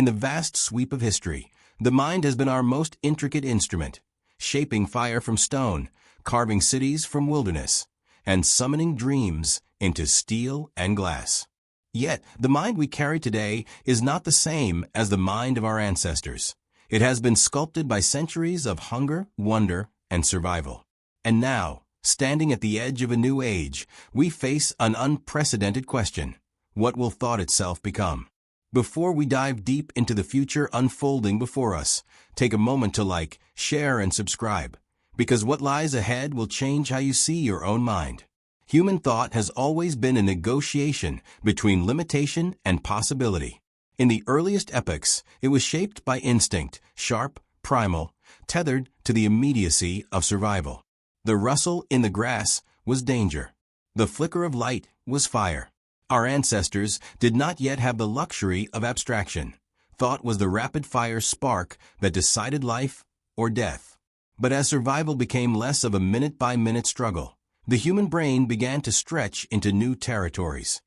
In the vast sweep of history, the mind has been our most intricate instrument, shaping fire from stone, carving cities from wilderness, and summoning dreams into steel and glass. Yet, the mind we carry today is not the same as the mind of our ancestors. It has been sculpted by centuries of hunger, wonder, and survival. And now, standing at the edge of a new age, we face an unprecedented question. What will thought itself become? Before we dive deep into the future unfolding before us, take a moment to like, share, and subscribe, because what lies ahead will change how you see your own mind. Human thought has always been a negotiation between limitation and possibility. In the earliest epochs, it was shaped by instinct, sharp, primal, tethered to the immediacy of survival. The rustle in the grass was danger. The flicker of light was fire. Our ancestors did not yet have the luxury of abstraction. Thought was the rapid-fire spark that decided life or death. But as survival became less of a minute-by-minute struggle, the human brain began to stretch into new territories.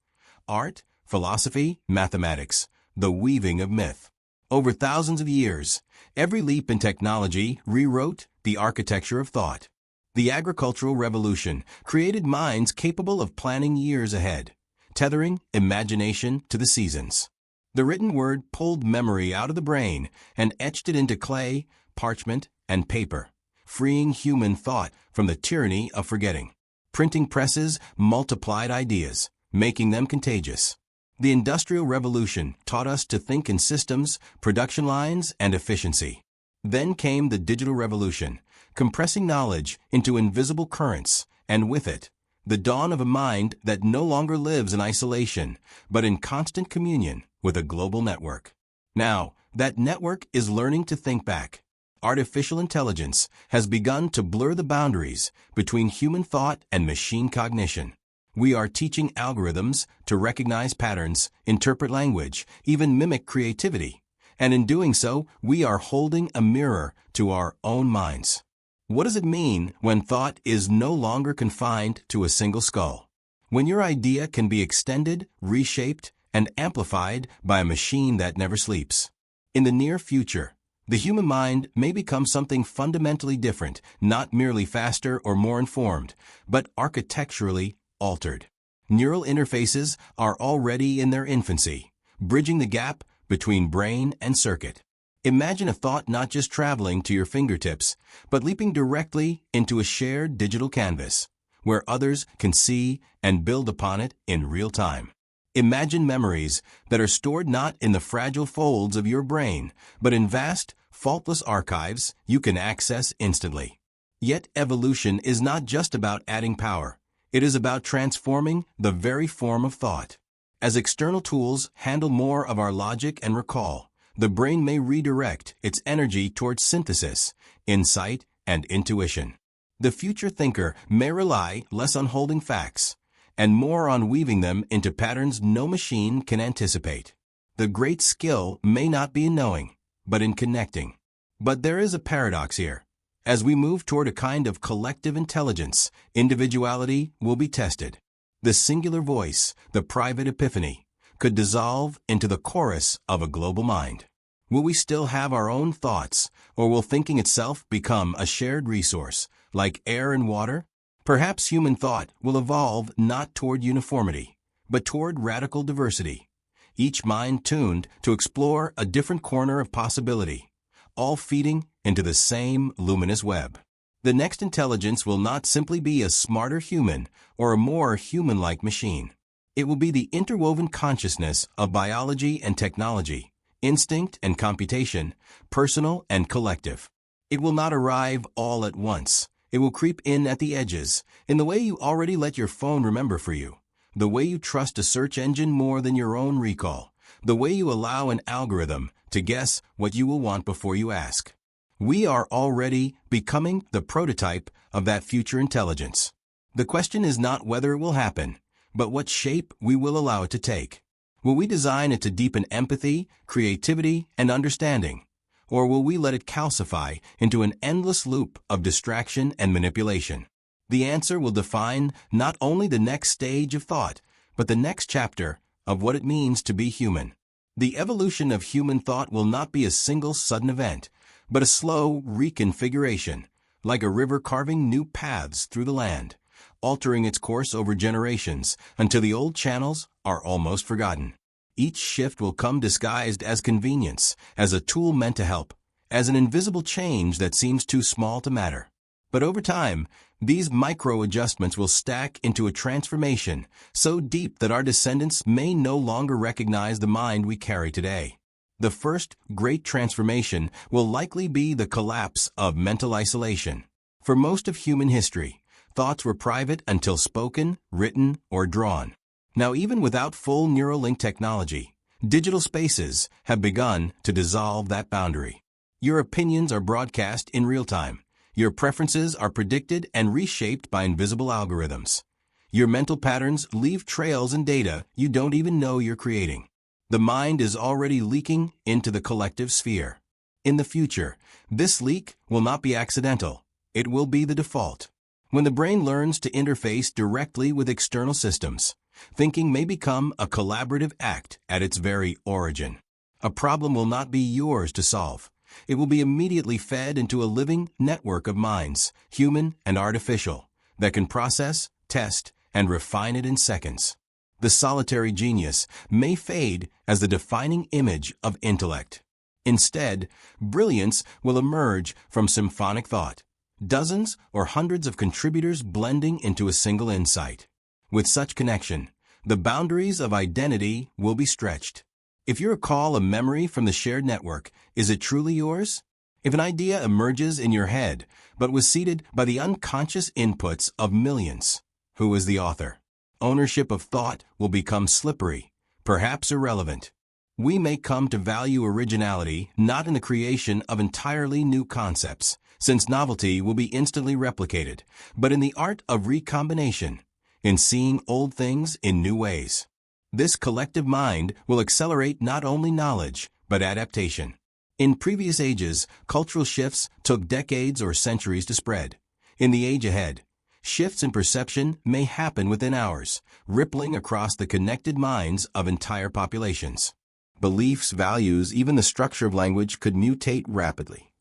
Art, philosophy, mathematics, the weaving of myth. Over thousands of years, every leap in technology rewrote the architecture of thought. The agricultural revolution created minds capable of planning years ahead, tethering imagination to the seasons. The written word pulled memory out of the brain and etched it into clay, parchment, and paper, freeing human thought from the tyranny of forgetting. Printing presses multiplied ideas, making them contagious. The Industrial Revolution taught us to think in systems, production lines, and efficiency. Then came the Digital Revolution, compressing knowledge into invisible currents, and with it, the dawn of a mind that no longer lives in isolation, but in constant communion with a global network. Now, that network is learning to think back. Artificial intelligence has begun to blur the boundaries between human thought and machine cognition. We are teaching algorithms to recognize patterns, interpret language, even mimic creativity. And in doing so, we are holding a mirror to our own minds. What does it mean when thought is no longer confined to a single skull? When your idea can be extended, reshaped, and amplified by a machine that never sleeps. In the near future, the human mind may become something fundamentally different, not merely faster or more informed, but architecturally altered. Neural interfaces are already in their infancy, bridging the gap between brain and circuit. Imagine a thought not just traveling to your fingertips, but leaping directly into a shared digital canvas, where others can see and build upon it in real time. Imagine memories that are stored not in the fragile folds of your brain, but in vast, faultless archives you can access instantly. Yet evolution is not just about adding power. It is about transforming the very form of thought. As external tools handle more of our logic and recall, the brain may redirect its energy towards synthesis, insight, and intuition. The future thinker may rely less on holding facts and more on weaving them into patterns no machine can anticipate. The great skill may not be in knowing, but in connecting. But there is a paradox here. As we move toward a kind of collective intelligence, individuality will be tested. The singular voice, the private epiphany, could dissolve into the chorus of a global mind. Will we still have our own thoughts, or will thinking itself become a shared resource, like air and water? Perhaps human thought will evolve not toward uniformity, but toward radical diversity, each mind tuned to explore a different corner of possibility, all feeding into the same luminous web. The next intelligence will not simply be a smarter human or a more human-like machine. It will be the interwoven consciousness of biology and technology, instinct and computation, personal and collective. It will not arrive all at once. It will creep in at the edges, in the way you already let your phone remember for you, the way you trust a search engine more than your own recall, the way you allow an algorithm to guess what you will want before you ask. We are already becoming the prototype of that future intelligence. The question is not whether it will happen, but what shape we will allow it to take. Will we design it to deepen empathy, creativity, and understanding? Or will we let it calcify into an endless loop of distraction and manipulation? The answer will define not only the next stage of thought, but the next chapter of what it means to be human. The evolution of human thought will not be a single sudden event, but a slow reconfiguration, like a river carving new paths through the land, altering its course over generations until the old channels are almost forgotten. Each shift will come disguised as convenience, as a tool meant to help, as an invisible change that seems too small to matter. But over time, these micro-adjustments will stack into a transformation so deep that our descendants may no longer recognize the mind we carry today. The first great transformation will likely be the collapse of mental isolation. For most of human history, thoughts were private until spoken, written, or drawn. Now, even without full neural link technology, digital spaces have begun to dissolve that boundary. Your opinions are broadcast in real time. Your preferences are predicted and reshaped by invisible algorithms. Your mental patterns leave trails in data you don't even know you're creating. The mind is already leaking into the collective sphere. In the future, this leak will not be accidental. It will be the default. When the brain learns to interface directly with external systems, thinking may become a collaborative act at its very origin. A problem will not be yours to solve. It will be immediately fed into a living network of minds, human and artificial, that can process, test, and refine it in seconds. The solitary genius may fade as the defining image of intellect. Instead, brilliance will emerge from symphonic thought, dozens or hundreds of contributors blending into a single insight. With such connection, the boundaries of identity will be stretched. If you recall a memory from the shared network, is it truly yours? If an idea emerges in your head, but was seeded by the unconscious inputs of millions, who is the author? Ownership of thought will become slippery, perhaps irrelevant. We may come to value originality not in the creation of entirely new concepts, since novelty will be instantly replicated, but in the art of recombination, in seeing old things in new ways. This collective mind will accelerate not only knowledge, but adaptation. In previous ages, cultural shifts took decades or centuries to spread. In the age ahead, shifts in perception may happen within hours, rippling across the connected minds of entire populations. Beliefs, values, even the structure of language could mutate rapidly,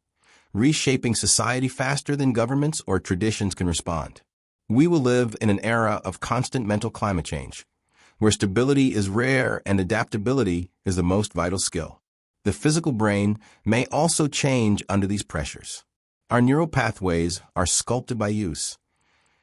reshaping society faster than governments or traditions can respond. We will live in an era of constant mental climate change, where stability is rare and adaptability is the most vital skill. The physical brain may also change under these pressures. Our neural pathways are sculpted by use.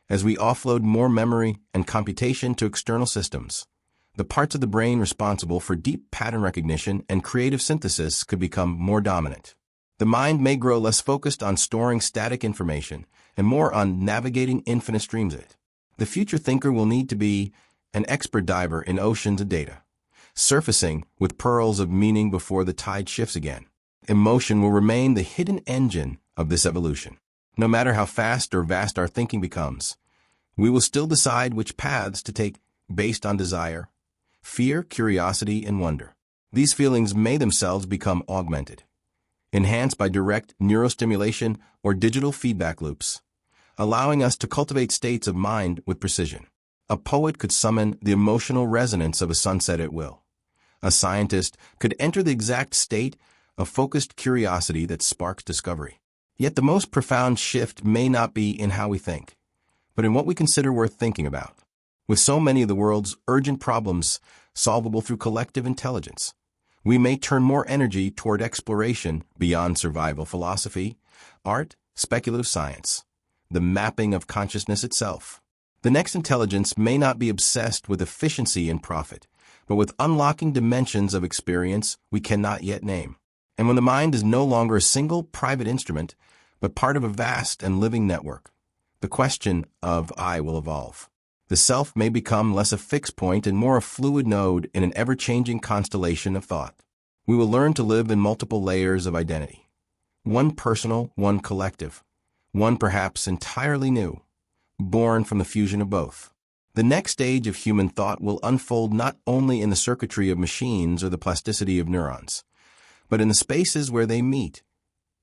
As we offload more memory and computation to external systems, the parts of the brain responsible for deep pattern recognition and creative synthesis could become more dominant. The mind may grow less focused on storing static information and more on navigating infinite streams of it. The future thinker will need to be an expert diver in oceans of data, surfacing with pearls of meaning before the tide shifts again. Emotion will remain the hidden engine of this evolution. No matter how fast or vast our thinking becomes, we will still decide which paths to take based on desire, fear, curiosity, and wonder. These feelings may themselves become augmented, enhanced by direct neurostimulation or digital feedback loops, allowing us to cultivate states of mind with precision. A poet could summon the emotional resonance of a sunset at will. A scientist could enter the exact state of focused curiosity that sparks discovery. Yet the most profound shift may not be in how we think, but in what we consider worth thinking about. With so many of the world's urgent problems solvable through collective intelligence, we may turn more energy toward exploration beyond survival philosophy, art, speculative science, the mapping of consciousness itself. The next intelligence may not be obsessed with efficiency and profit, but with unlocking dimensions of experience we cannot yet name. And when the mind is no longer a single private instrument, but part of a vast and living network, the question of I will evolve. The self may become less a fixed point and more a fluid node in an ever-changing constellation of thought. We will learn to live in multiple layers of identity. One personal, one collective, one perhaps entirely new, born from the fusion of both. The next stage of human thought will unfold not only in the circuitry of machines or the plasticity of neurons, but in the spaces where they meet,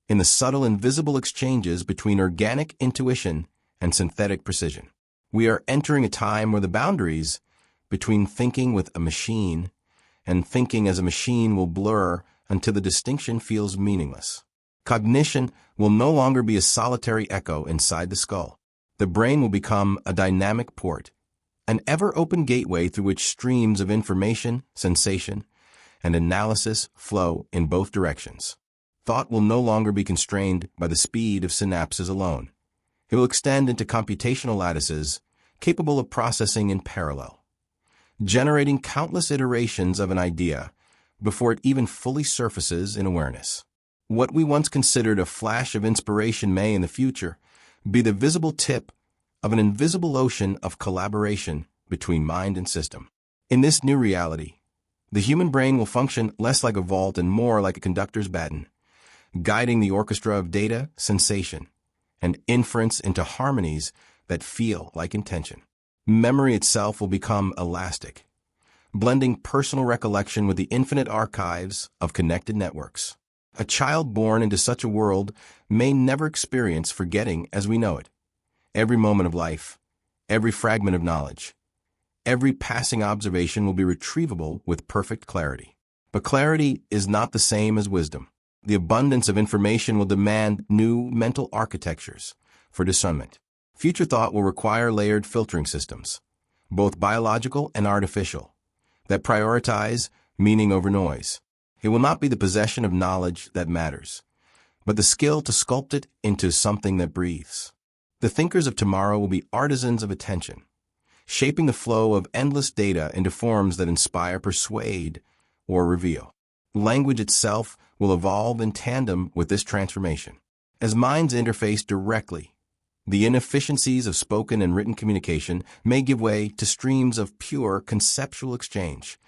in the subtle invisible exchanges between organic intuition and synthetic precision. We are entering a time where the boundaries between thinking with a machine and thinking as a machine will blur until the distinction feels meaningless. Cognition will no longer be a solitary echo inside the skull. The brain will become a dynamic port, an ever-open gateway through which streams of information, sensation, and analysis flow in both directions. Thought will no longer be constrained by the speed of synapses alone. It will extend into computational lattices capable of processing in parallel, generating countless iterations of an idea before it even fully surfaces in awareness. What we once considered a flash of inspiration may, in the future, be the visible tip of an invisible ocean of collaboration between mind and system. In this new reality, the human brain will function less like a vault and more like a conductor's baton, guiding the orchestra of data, sensation, and inference into harmonies that feel like intention. Memory itself will become elastic, blending personal recollection with the infinite archives of connected networks. A child born into such a world may never experience forgetting as we know it. Every moment of life, every fragment of knowledge, every passing observation will be retrievable with perfect clarity. But clarity is not the same as wisdom. The abundance of information will demand new mental architectures for discernment. Future thought will require layered filtering systems, both biological and artificial, that prioritize meaning over noise. It will not be the possession of knowledge that matters, but the skill to sculpt it into something that breathes. The thinkers of tomorrow will be artisans of attention, shaping the flow of endless data into forms that inspire, persuade, or reveal. Language itself will evolve in tandem with this transformation. As minds interface directly, the inefficiencies of spoken and written communication may give way to streams of pure conceptual exchange,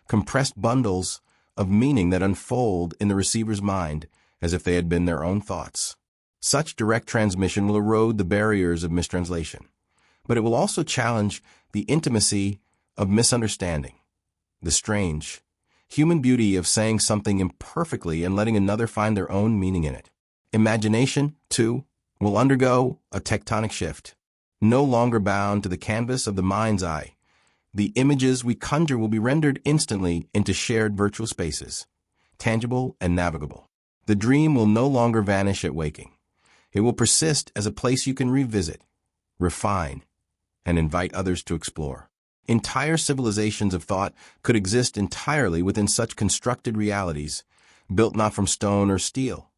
compressed bundles of meaning that unfold in the receiver's mind as if they had been their own thoughts. Such direct transmission will erode the barriers of mistranslation, but it will also challenge the intimacy of misunderstanding, the strange, human beauty of saying something imperfectly and letting another find their own meaning in it. Imagination, too, will undergo a tectonic shift. No longer bound to the canvas of the mind's eye, the images we conjure will be rendered instantly into shared virtual spaces, tangible and navigable. The dream will no longer vanish at waking. It will persist as a place you can revisit, refine, and invite others to explore. Entire civilizations of thought could exist entirely within such constructed realities, built not from stone or steel,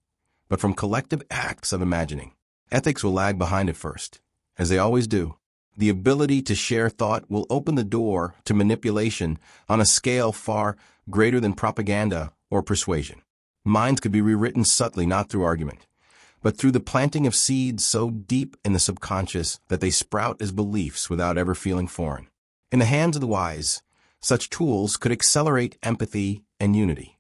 but from collective acts of imagining. Ethics will lag behind at first, as they always do. The ability to share thought will open the door to manipulation on a scale far greater than propaganda or persuasion. Minds could be rewritten subtly, not through argument, but through the planting of seeds so deep in the subconscious that they sprout as beliefs without ever feeling foreign. In the hands of the wise, such tools could accelerate empathy and unity.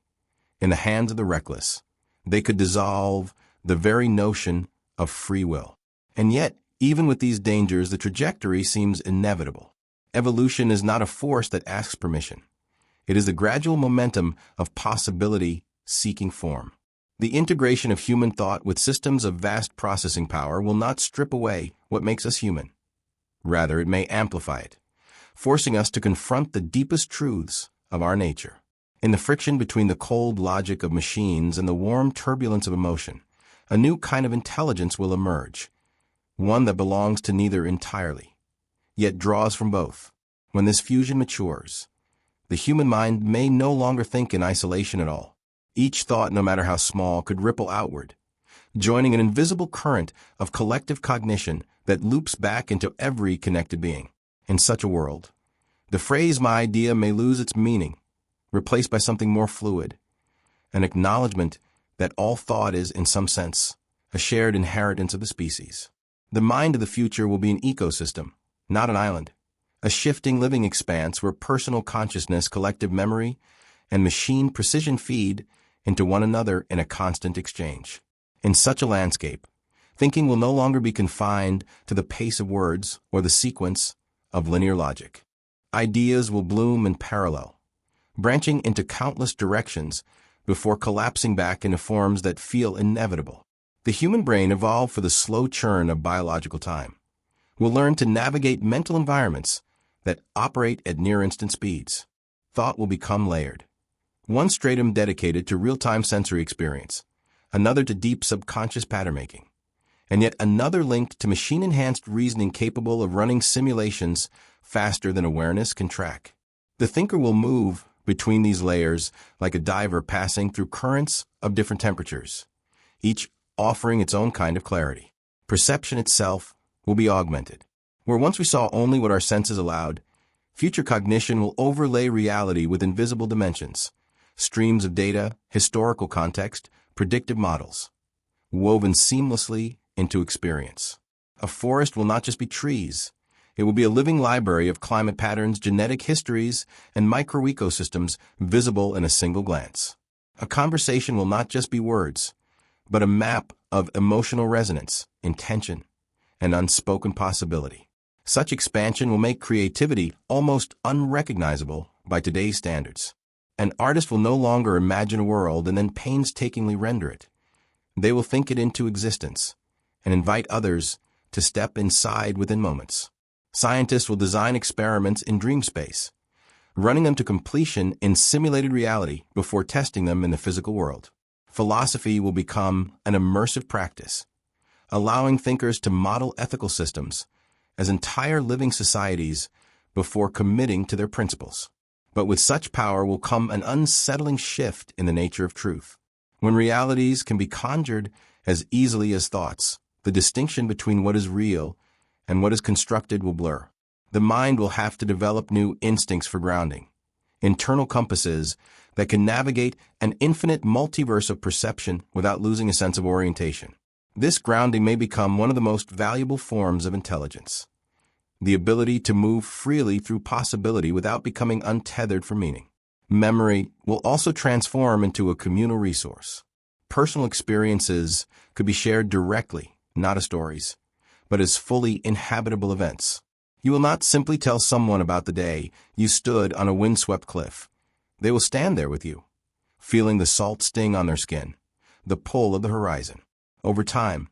In the hands of the reckless, they could dissolve the very notion of free will. And yet, even with these dangers, the trajectory seems inevitable. Evolution is not a force that asks permission. It is the gradual momentum of possibility seeking form. The integration of human thought with systems of vast processing power will not strip away what makes us human. Rather, it may amplify it, forcing us to confront the deepest truths of our nature. In the friction between the cold logic of machines and the warm turbulence of emotion, a new kind of intelligence will emerge, one that belongs to neither entirely, yet draws from both. When this fusion matures, the human mind may no longer think in isolation at all. Each thought, no matter how small, could ripple outward, joining an invisible current of collective cognition that loops back into every connected being. In such a world, the phrase "my idea" may lose its meaning, replaced by something more fluid, an acknowledgement that all thought is, in some sense, a shared inheritance of the species. The mind of the future will be an ecosystem, not an island, a shifting living expanse where personal consciousness, collective memory, and machine precision feed into one another in a constant exchange. In such a landscape, thinking will no longer be confined to the pace of words or the sequence of linear logic. Ideas will bloom in parallel, branching into countless directions before collapsing back into forms that feel inevitable. The human brain evolved for the slow churn of biological time. Will learn to navigate mental environments that operate at near-instant speeds. thought will become layered. One stratum dedicated to real-time sensory experience, another to deep subconscious pattern making, and yet another linked to machine-enhanced reasoning capable of running simulations faster than awareness can track. The thinker will move between these layers like a diver passing through currents of different temperatures, each offering its own kind of clarity. Perception itself will be augmented. Where once we saw only what our senses allowed, future cognition will overlay reality with invisible dimensions, streams of data, historical context, predictive models, woven seamlessly into experience. A forest will not just be trees. It will be a living library of climate patterns, genetic histories, and microecosystems visible in a single glance. A conversation will not just be words, but a map of emotional resonance, intention, and unspoken possibility. Such expansion will make creativity almost unrecognizable by today's standards. An artist will no longer imagine a world and then painstakingly render it. They will think it into existence and invite others to step inside within moments. Scientists will design experiments in dream space, running them to completion in simulated reality before testing them in the physical world. Philosophy will become an immersive practice, allowing thinkers to model ethical systems as entire living societies before committing to their principles. But with such power will come an unsettling shift in the nature of truth. When realities can be conjured as easily as thoughts, the distinction between what is real and what is constructed will blur. The mind will have to develop new instincts for grounding, internal compasses that can navigate an infinite multiverse of perception without losing a sense of orientation. This grounding may become one of the most valuable forms of intelligence, the ability to move freely through possibility without becoming untethered from meaning. Memory will also transform into a communal resource. Personal experiences could be shared directly, not as stories, but as fully inhabitable events. You will not simply tell someone about the day you stood on a windswept cliff. They will stand there with you, feeling the salt sting on their skin, the pull of the horizon. Over time,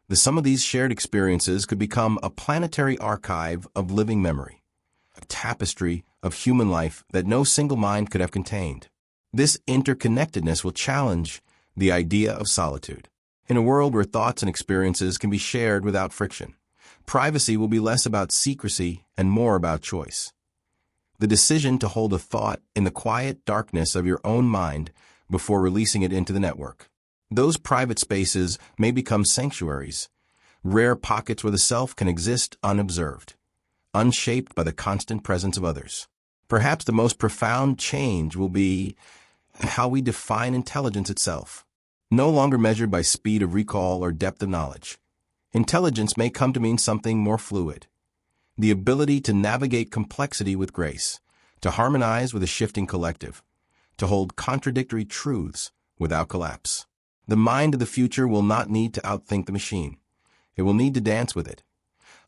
the sum of these shared experiences could become a planetary archive of living memory, a tapestry of human life that no single mind could have contained. This interconnectedness will challenge the idea of solitude. In a world where thoughts and experiences can be shared without friction, privacy will be less about secrecy and more about choice. The decision to hold a thought in the quiet darkness of your own mind before releasing it into the network. Those private spaces may become sanctuaries, rare pockets where the self can exist unobserved, unshaped by the constant presence of others. Perhaps the most profound change will be how we define intelligence itself. No longer measured by speed of recall or depth of knowledge, intelligence may come to mean something more fluid. The ability to navigate complexity with grace, to harmonize with a shifting collective, to hold contradictory truths without collapse. The mind of the future will not need to outthink the machine. It will need to dance with it,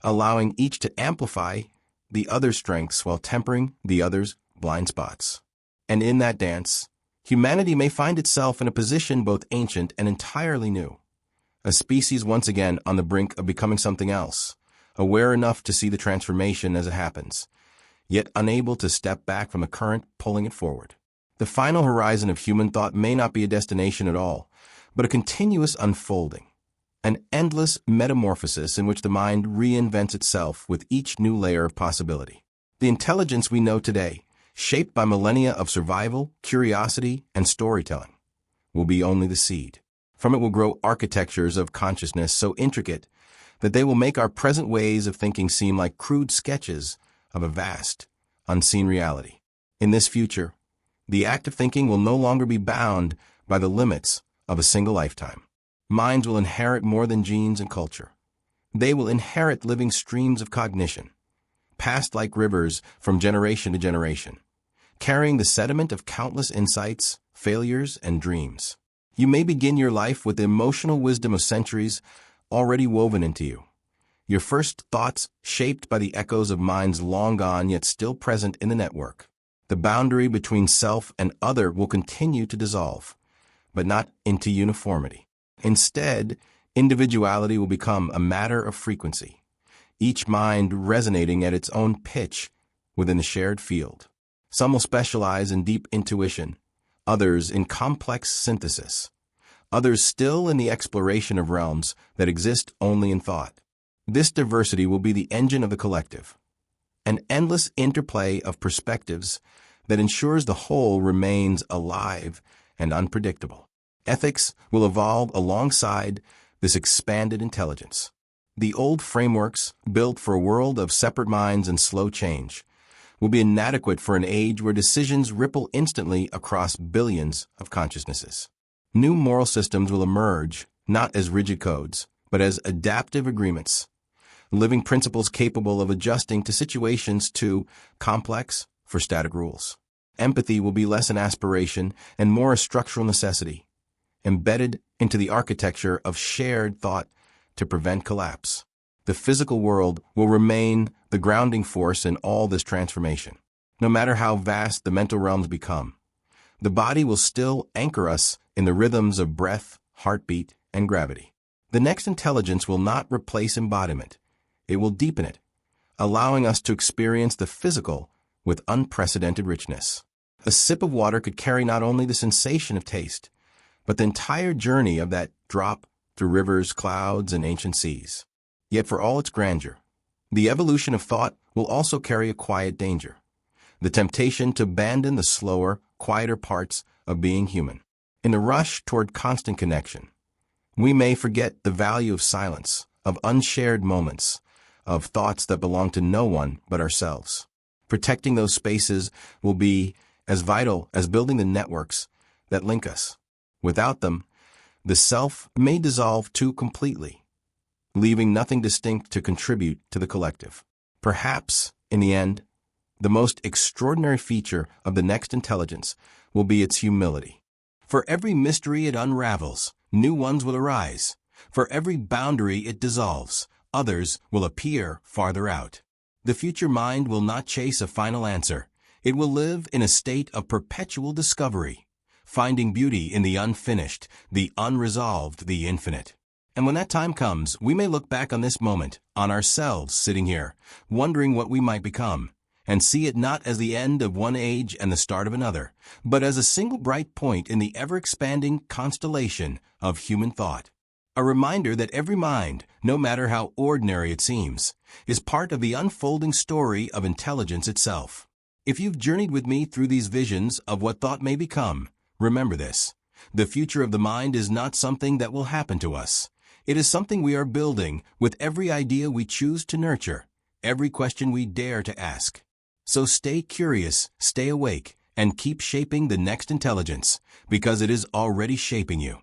allowing each to amplify the other's strengths while tempering the other's blind spots. And in that dance, humanity may find itself in a position both ancient and entirely new, a species once again on the brink of becoming something else, aware enough to see the transformation as it happens, yet unable to step back from the current pulling it forward. The final horizon of human thought may not be a destination at all, but a continuous unfolding, an endless metamorphosis in which the mind reinvents itself with each new layer of possibility. The intelligence we know today, shaped by millennia of survival, curiosity, and storytelling, will be only the seed. From it will grow architectures of consciousness so intricate that they will make our present ways of thinking seem like crude sketches of a vast, unseen reality. In this future, the act of thinking will no longer be bound by the limits of a single lifetime. Minds will inherit more than genes and culture. They will inherit living streams of cognition, passed like rivers from generation to generation, carrying the sediment of countless insights, failures, and dreams. You may begin your life with the emotional wisdom of centuries already woven into you. Your first thoughts shaped by the echoes of minds long gone yet still present in the network. The boundary between self and other will continue to dissolve, but not into uniformity. Instead, individuality will become a matter of frequency, each mind resonating at its own pitch within the shared field. Some will specialize in deep intuition, others in complex synthesis, others still in the exploration of realms that exist only in thought. This diversity will be the engine of the collective, an endless interplay of perspectives that ensures the whole remains alive and unpredictable. Ethics will evolve alongside this expanded intelligence. The old frameworks, built for a world of separate minds and slow change, will be inadequate for an age where decisions ripple instantly across billions of consciousnesses. New moral systems will emerge, not as rigid codes, but as adaptive agreements, living principles capable of adjusting to situations too complex for static rules. Empathy will be less an aspiration and more a structural necessity, embedded into the architecture of shared thought to prevent collapse. The physical world will remain the grounding force in all this transformation. No matter how vast the mental realms become, the body will still anchor us in the rhythms of breath, heartbeat, and gravity. The next intelligence will not replace embodiment. It will deepen it, allowing us to experience the physical with unprecedented richness. A sip of water could carry not only the sensation of taste, but the entire journey of that drop through rivers, clouds, and ancient seas. Yet for all its grandeur, the evolution of thought will also carry a quiet danger, the temptation to abandon the slower, quieter parts of being human. In the rush toward constant connection, we may forget the value of silence, of unshared moments, of thoughts that belong to no one but ourselves. Protecting those spaces will be as vital as building the networks that link us. Without them, the self may dissolve too completely, leaving nothing distinct to contribute to the collective. Perhaps, in the end, the most extraordinary feature of the next intelligence will be its humility. For every mystery it unravels, new ones will arise. For every boundary it dissolves, others will appear farther out. The future mind will not chase a final answer. It will live in a state of perpetual discovery, finding beauty in the unfinished, the unresolved, the infinite. And when that time comes, we may look back on this moment, on ourselves sitting here, wondering what we might become, and see it not as the end of one age and the start of another, but as a single bright point in the ever-expanding constellation of human thought. A reminder that every mind, no matter how ordinary it seems, is part of the unfolding story of intelligence itself. If you've journeyed with me through these visions of what thought may become, remember this: the future of the mind is not something that will happen to us. It is something we are building with every idea we choose to nurture, every question we dare to ask. So stay curious, stay awake, and keep shaping the next intelligence, because it is already shaping you.